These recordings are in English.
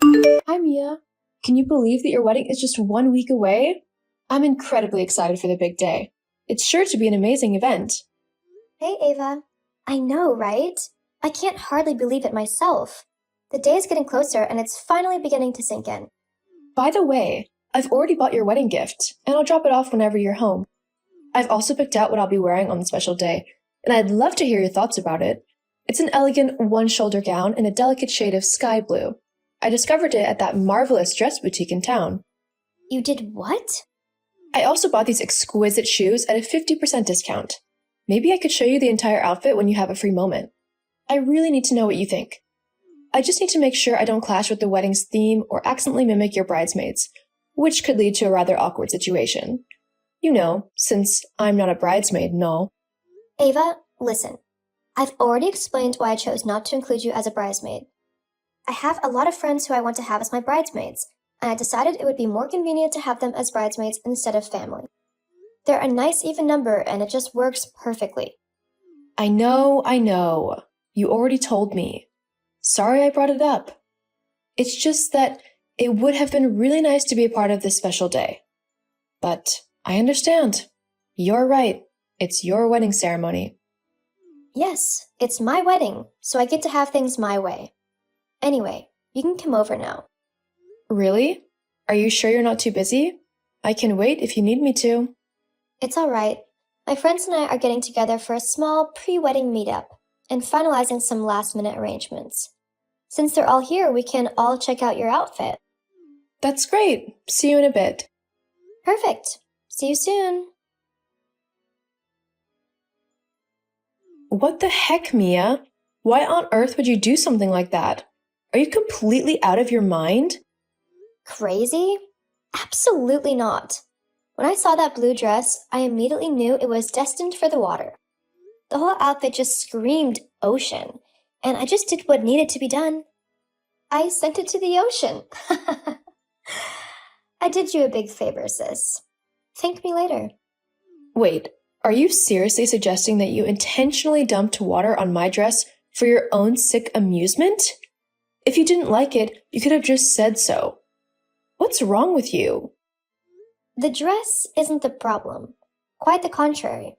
Hi, Mia. Can you believe that your wedding is just 1 week away? I'm incredibly excited for the big day. It's sure to be an amazing event. Hey, Ava. I know, right? I can't hardly believe it myself. The day is getting closer and it's finally beginning to sink in. By the way, I've already bought your wedding gift, and I'll drop it off whenever you're home. I've also picked out what I'll be wearing on the special day, and I'd love to hear your thoughts about it. It's an elegant one-shoulder gown in a delicate shade of sky blue. I discovered it at that marvelous dress boutique in town. You did what? I also bought these exquisite shoes at a 50% discount. Maybe I could show you the entire outfit when you have a free moment. I really need to know what you think. I just need to make sure I don't clash with the wedding's theme or accidentally mimic your bridesmaids, which could lead to a rather awkward situation. You know, since I'm not a bridesmaid, no. Ava, listen. I've already explained why I chose not to include you as a bridesmaid. I have a lot of friends who I want to have as my bridesmaids, and I decided it would be more convenient to have them as bridesmaids instead of family. They're a nice even number and it just works perfectly. I know. You already told me. Sorry I brought it up. It's just that it would have been really nice to be a part of this special day. But I understand. You're right. It's your wedding ceremony. Yes, it's my wedding, so I get to have things my way. Anyway, you can come over now. Really? Are you sure you're not too busy? I can wait if you need me to. It's all right. My friends and I are getting together for a small pre-wedding meetup and finalizing some last-minute arrangements. Since they're all here, we can all check out your outfit. That's great. See you in a bit. Perfect. See you soon. What the heck, Mia? Why on earth would you do something like that? Are you completely out of your mind? Crazy? Absolutely not. When I saw that blue dress, I immediately knew it was destined for the water. The whole outfit just screamed ocean, and I just did what needed to be done. I sent it to the ocean. I did you a big favor, sis. Thank me later. Wait, are you seriously suggesting that you intentionally dumped water on my dress for your own sick amusement? If you didn't like it, you could have just said so. What's wrong with you? The dress isn't the problem. Quite the contrary.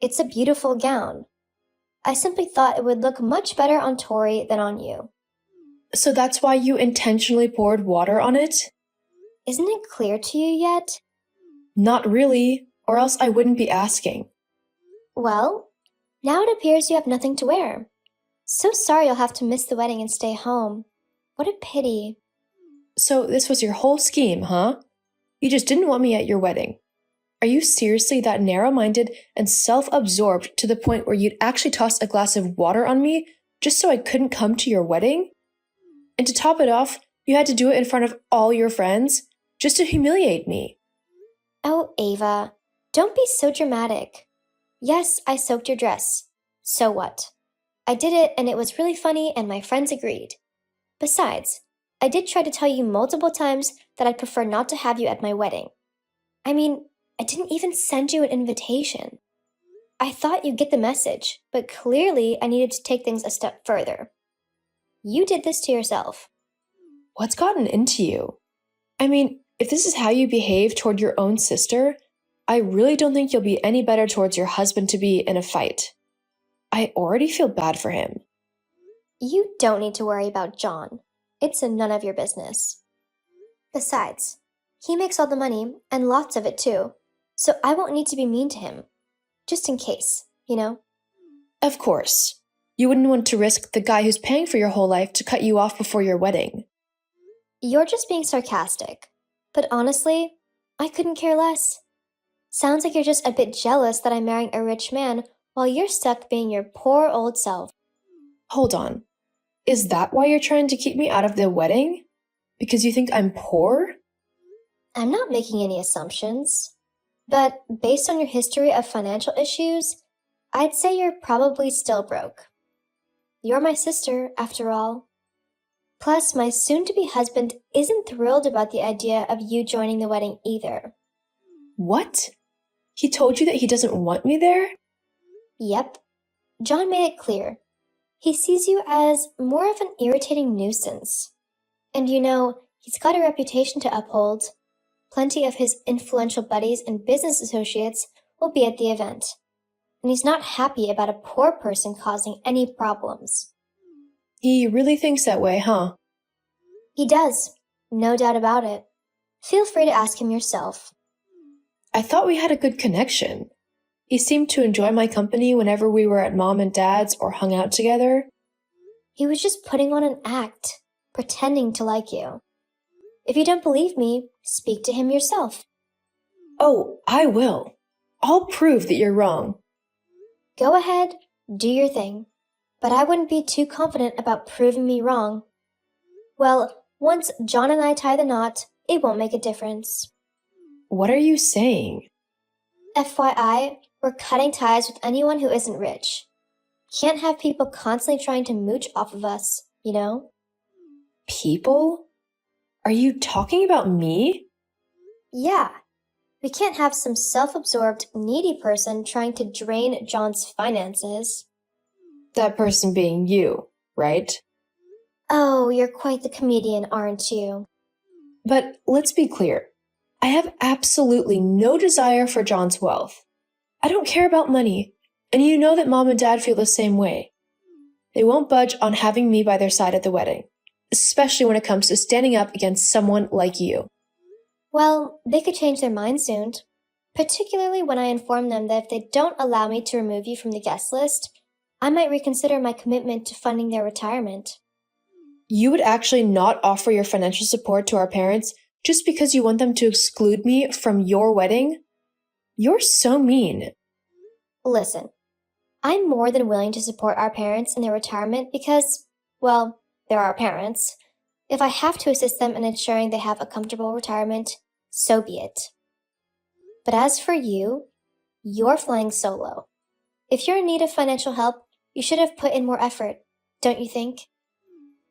It's a beautiful gown. I simply thought it would look much better on Tori than on you. So that's why you intentionally poured water on it? Isn't it clear to you yet? Not really, or else I wouldn't be asking. Well, now it appears you have nothing to wear. So sorry you'll have to miss the wedding and stay home. What a pity. So this was your whole scheme, huh? You just didn't want me at your wedding. Are you seriously that narrow-minded and self-absorbed to the point where you'd actually toss a glass of water on me just so I couldn't come to your wedding? And to top it off, you had to do it in front of all your friends just to humiliate me. Oh, Ava, don't be so dramatic. Yes, I soaked your dress. So what? I did it and it was really funny and my friends agreed. Besides, I did try to tell you multiple times that I'd prefer not to have you at my wedding. I mean, I didn't even send you an invitation. I thought you'd get the message, but clearly I needed to take things a step further. You did this to yourself. What's gotten into you? I mean, if this is how you behave toward your own sister, I really don't think you'll be any better towards your husband-to-be in a fight. I already feel bad for him. You don't need to worry about John. It's none of your business. Besides, he makes all the money, and lots of it too, so I won't need to be mean to him. Just in case, you know? Of course. You wouldn't want to risk the guy who's paying for your whole life to cut you off before your wedding. You're just being sarcastic. But honestly, I couldn't care less. Sounds like you're just a bit jealous that I'm marrying a rich man while you're stuck being your poor old self. Hold on. Is that why you're trying to keep me out of the wedding? Because you think I'm poor? I'm not making any assumptions. But based on your history of financial issues, I'd say you're probably still broke. You're my sister, after all. Plus, my soon-to-be husband isn't thrilled about the idea of you joining the wedding either. What? He told you that he doesn't want me there? Yep. John made it clear. He sees you as more of an irritating nuisance. And he's got a reputation to uphold. Plenty of his influential buddies and business associates will be at the event. And he's not happy about a poor person causing any problems. He really thinks that way, huh? He does, no doubt about it. Feel free to ask him yourself. I thought we had a good connection. He seemed to enjoy my company whenever we were at Mom and Dad's or hung out together. He was just putting on an act, pretending to like you. If you don't believe me, speak to him yourself. Oh, I will. I'll prove that you're wrong. Go ahead, do your thing. But I wouldn't be too confident about proving me wrong. Well, once John and I tie the knot, it won't make a difference. What are you saying? FYI, we're cutting ties with anyone who isn't rich. Can't have people constantly trying to mooch off of us, People? Are you talking about me? Yeah. We can't have some self-absorbed, needy person trying to drain John's finances. That person being you, right? Oh, you're quite the comedian, aren't you? But let's be clear. I have absolutely no desire for John's wealth. I don't care about money, and you know that Mom and Dad feel the same way. They won't budge on having me by their side at the wedding, especially when it comes to standing up against someone like you. Well, they could change their mind soon, particularly when I inform them that if they don't allow me to remove you from the guest list, I might reconsider my commitment to funding their retirement. You would actually not offer your financial support to our parents just because you want them to exclude me from your wedding? You're so mean. Listen, I'm more than willing to support our parents in their retirement because, well, they're our parents. If I have to assist them in ensuring they have a comfortable retirement, so be it. But as for you, you're flying solo. If you're in need of financial help, you should have put in more effort, don't you think?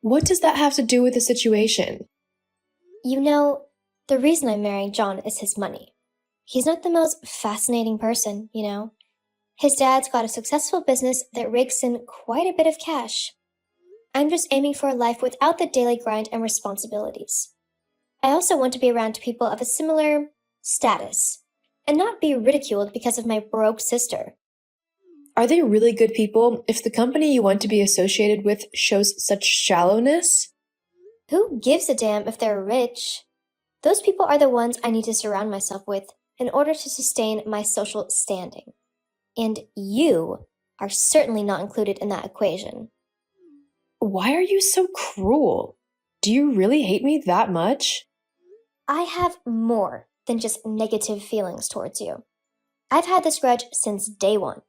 What does that have to do with the situation? The reason I'm marrying John is his money. He's not the most fascinating person, His dad's got a successful business that rakes in quite a bit of cash. I'm just aiming for a life without the daily grind and responsibilities. I also want to be around people of a similar status and not be ridiculed because of my broke sister. Are they really good people if the company you want to be associated with shows such shallowness? Who gives a damn if they're rich? Those people are the ones I need to surround myself with in order to sustain my social standing. And you are certainly not included in that equation. Why are you so cruel? Do you really hate me that much? I have more than just negative feelings towards you. I've had this grudge since day one.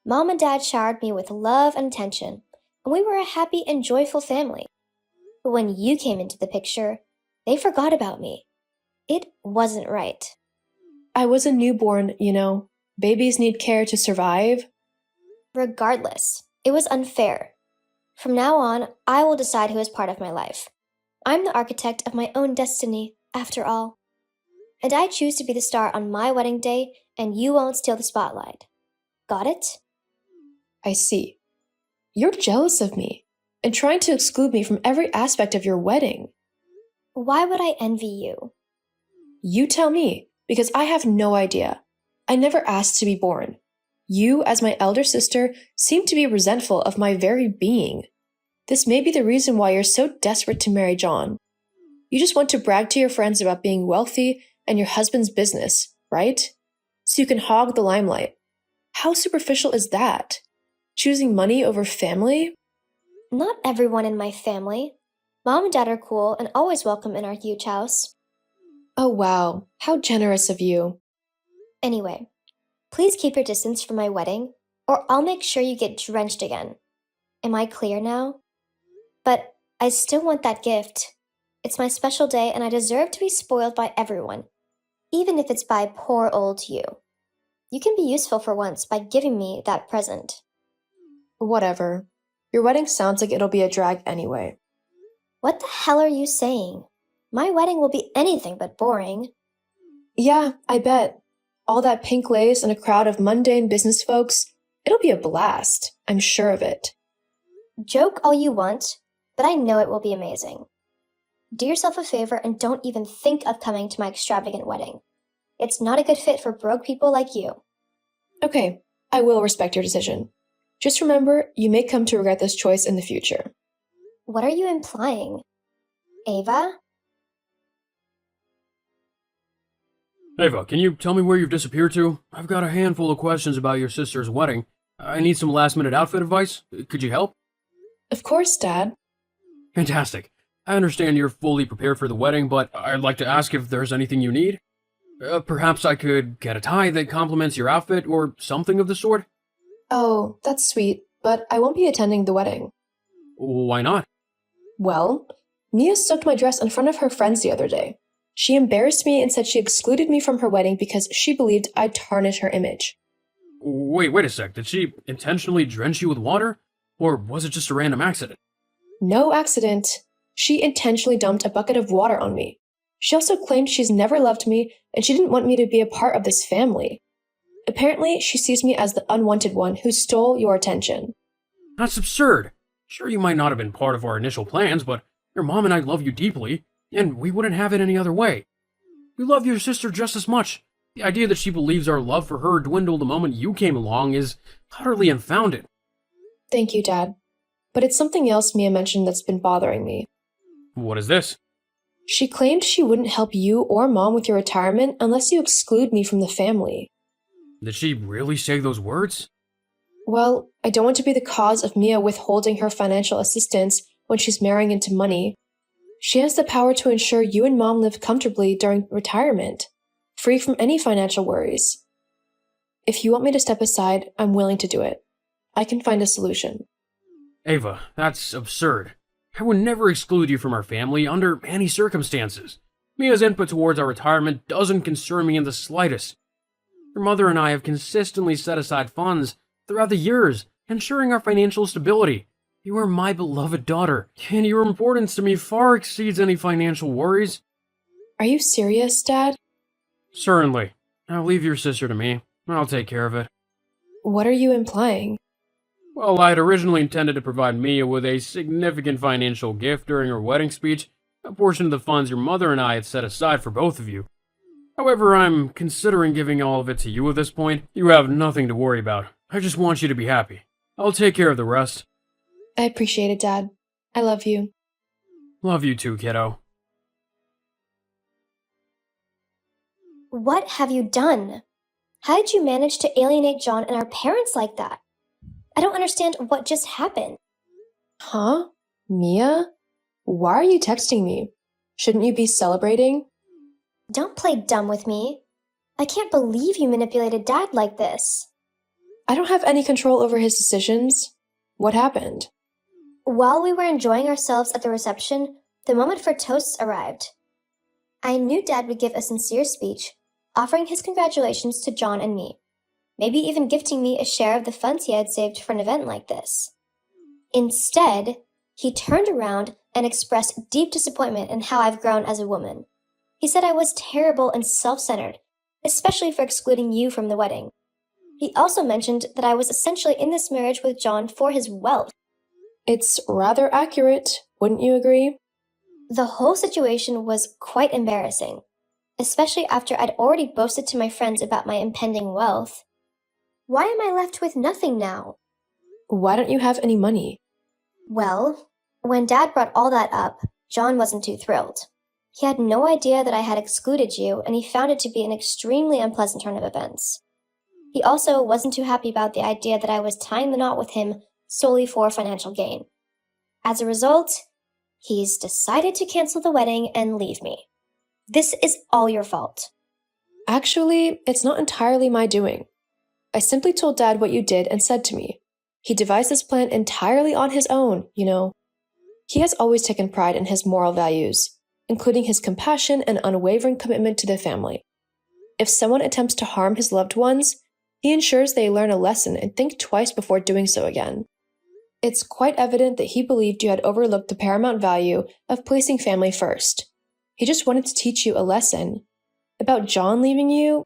Mom and Dad showered me with love and attention, and we were a happy and joyful family. But when you came into the picture, they forgot about me. It wasn't right. I was a newborn, Babies need care to survive. Regardless, it was unfair. From now on, I will decide who is part of my life. I'm the architect of my own destiny, after all. And I choose to be the star on my wedding day, and you won't steal the spotlight. Got it? I see. You're jealous of me and trying to exclude me from every aspect of your wedding. Why would I envy you? You tell me, because I have no idea. I never asked to be born. You, as my elder sister, seem to be resentful of my very being. This may be the reason why you're so desperate to marry John. You just want to brag to your friends about being wealthy and your husband's business, right? So you can hog the limelight. How superficial is that? Choosing money over family? Not everyone in my family. Mom and Dad are cool and always welcome in our huge house. Oh wow, how generous of you. Anyway, please keep your distance from my wedding, or I'll make sure you get drenched again. Am I clear now? But I still want that gift. It's my special day and I deserve to be spoiled by everyone, even if it's by poor old you. You can be useful for once by giving me that present. Whatever. Your wedding sounds like it'll be a drag anyway. What the hell are you saying? My wedding will be anything but boring. Yeah, I bet. All that pink lace and a crowd of mundane business folks, it'll be a blast. I'm sure of it. Joke all you want, but I know it will be amazing. Do yourself a favor and don't even think of coming to my extravagant wedding. It's not a good fit for broke people like you. Okay, I will respect your decision. Just remember, you may come to regret this choice in the future. What are you implying? Ava? Ava, can you tell me where you've disappeared to? I've got a handful of questions about your sister's wedding. I need some last-minute outfit advice. Could you help? Of course, Dad. Fantastic. I understand you're fully prepared for the wedding, but I'd like to ask if there's anything you need. Perhaps I could get a tie that complements your outfit or something of the sort? Oh, that's sweet, but I won't be attending the wedding. Why not? Well, Mia soaked my dress in front of her friends the other day. She embarrassed me and said she excluded me from her wedding because she believed I'd tarnish her image. Wait a sec. Did she intentionally drench you with water? Or was it just a random accident? No accident. She intentionally dumped a bucket of water on me. She also claimed she's never loved me and she didn't want me to be a part of this family. Apparently, she sees me as the unwanted one who stole your attention. That's absurd. Sure, you might not have been part of our initial plans, but your mom and I love you deeply, and we wouldn't have it any other way. We love your sister just as much. The idea that she believes our love for her dwindled the moment you came along is utterly unfounded. Thank you, Dad. But it's something else Mia mentioned that's been bothering me. What is this? She claimed she wouldn't help you or Mom with your retirement unless you exclude me from the family. Did she really say those words? Well, I don't want to be the cause of Mia withholding her financial assistance when she's marrying into money. She has the power to ensure you and Mom live comfortably during retirement, free from any financial worries. If you want me to step aside, I'm willing to do it. I can find a solution. Ava, that's absurd. I would never exclude you from our family under any circumstances. Mia's input towards our retirement doesn't concern me in the slightest. Your mother and I have consistently set aside funds throughout the years, ensuring our financial stability. You are my beloved daughter, and your importance to me far exceeds any financial worries. Are you serious, Dad? Certainly. Now leave your sister to me. I'll take care of it. What are you implying? Well, I had originally intended to provide Mia with a significant financial gift during her wedding speech, a portion of the funds your mother and I had set aside for both of you. However, I'm considering giving all of it to you at this point. You have nothing to worry about. I just want you to be happy. I'll take care of the rest. I appreciate it, Dad. I love you. Love you too, kiddo. What have you done? How did you manage to alienate John and our parents like that? I don't understand what just happened. Huh? Mia? Why are you texting me? Shouldn't you be celebrating? Don't play dumb with me. I can't believe you manipulated Dad like this. I don't have any control over his decisions. What happened? While we were enjoying ourselves at the reception, the moment for toasts arrived. I knew Dad would give a sincere speech, offering his congratulations to John and me, maybe even gifting me a share of the funds he had saved for an event like this. Instead, he turned around and expressed deep disappointment in how I've grown as a woman. He said I was terrible and self-centered, especially for excluding you from the wedding. He also mentioned that I was essentially in this marriage with John for his wealth. It's rather accurate, wouldn't you agree? The whole situation was quite embarrassing, especially after I'd already boasted to my friends about my impending wealth. Why am I left with nothing now? Why don't you have any money? Well, when Dad brought all that up, John wasn't too thrilled. He had no idea that I had excluded you, and he found it to be an extremely unpleasant turn of events. He also wasn't too happy about the idea that I was tying the knot with him solely for financial gain. As a result, he's decided to cancel the wedding and leave me. This is all your fault. Actually, it's not entirely my doing. I simply told Dad what you did and said to me. He devised this plan entirely on his own, you know. He has always taken pride in his moral values, including his compassion and unwavering commitment to the family. If someone attempts to harm his loved ones, he ensures they learn a lesson and think twice before doing so again. It's quite evident that he believed you had overlooked the paramount value of placing family first. He just wanted to teach you a lesson. About John leaving you,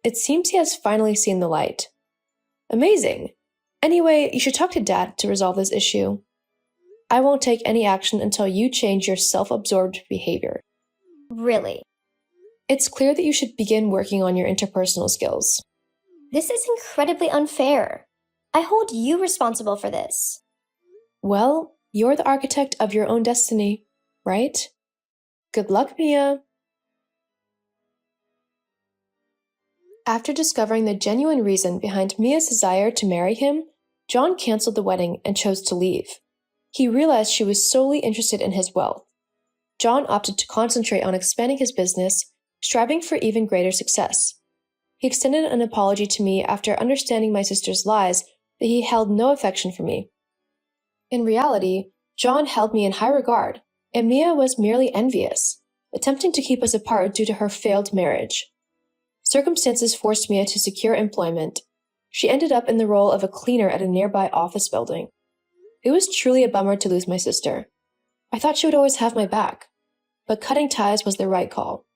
it seems he has finally seen the light. Amazing. Anyway, you should talk to Dad to resolve this issue. I won't take any action until you change your self-absorbed behavior. Really? It's clear that you should begin working on your interpersonal skills. This is incredibly unfair. I hold you responsible for this. Well, you're the architect of your own destiny, right? Good luck, Mia. After discovering the genuine reason behind Mia's desire to marry him, John canceled the wedding and chose to leave. He realized she was solely interested in his wealth. John opted to concentrate on expanding his business, striving for even greater success. He extended an apology to me after understanding my sister's lies that he held no affection for me. In reality, John held me in high regard, and Mia was merely envious, attempting to keep us apart due to her failed marriage. Circumstances forced Mia to secure employment. She ended up in the role of a cleaner at a nearby office building. It was truly a bummer to lose my sister. I thought she would always have my back, but cutting ties was the right call.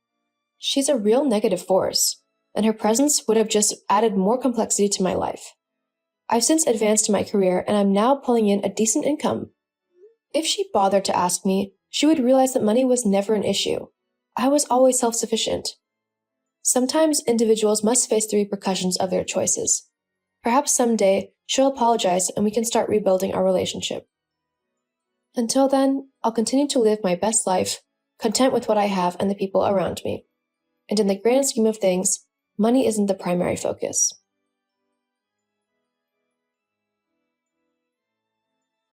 She's a real negative force, and her presence would have just added more complexity to my life. I've since advanced in my career, and I'm now pulling in a decent income. If she bothered to ask me, she would realize that money was never an issue. I was always self-sufficient. Sometimes individuals must face the repercussions of their choices. Perhaps someday she'll apologize and we can start rebuilding our relationship. Until then, I'll continue to live my best life, content with what I have and the people around me. And in the grand scheme of things, money isn't the primary focus.